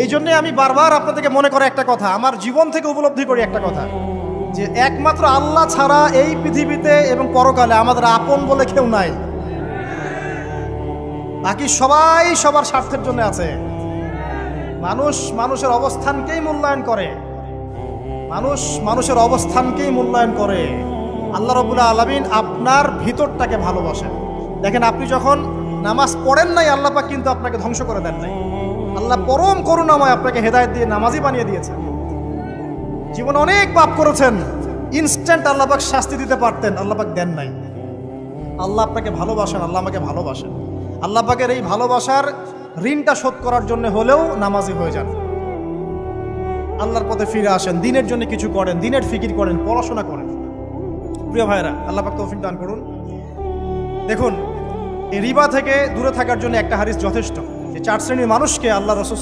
এই জন্যে আমি বারবার আপনাদেরকে মনে করে একটা কথা, আমার জীবন থেকে উপলব্ধি করি একটা কথা, যে একমাত্র আল্লাহ ছাড়া এই পৃথিবীতে এবং পরকালে আমাদের আপন বলে কেউ নাই। বাকি সবাই সবার স্বার্থের জন্য আছে। মানুষ মানুষের অবস্থানকেই মূল্যায়ন করে, মানুষ মানুষের অবস্থানকেই মূল্যায়ন করে। আল্লাহ রাব্বুল আলামিন আপনার ভিতরটাকে ভালোবাসেন। দেখেন, আপনি যখন নামাজ পড়েন নাই, আল্লাহ পাক কিন্তু আপনাকে ধ্বংস করে দেন নাই। আল্লাহ পরম করুণাময় আপনাকে হেদায়েত দিয়ে নামাজি বানিয়ে দিয়েছেন। জীবনে অনেক পাপ করেছেন, ইনস্ট্যান্ট আল্লাহ পাক শাস্তি দিতে পারতেন, আল্লাহ পাক দেন নাই। আল্লাহ আপনাকে ভালোবাসেন, আল্লাহ আমাকে ভালোবাসেন। আল্লাহ পাকের এই ভালোবাসার ঋণটা শোধ করার জন্য হলেও নামাজি হয়ে যান, আল্লাহর পথে ফিরে আসেন, দিনের জন্য কিছু করেন, দিনের ফিকির করেন, পড়াশোনা করেন। প্রিয় ভাইরা, আল্লাহ পাক তৌফিক দান করুন। দেখুন, এই রিবা থেকে দূরে থাকার জন্য একটা হাদিস যথেষ্ট, যে 4 শ্রেণীর মানুষকে আল্লাহ রাসূল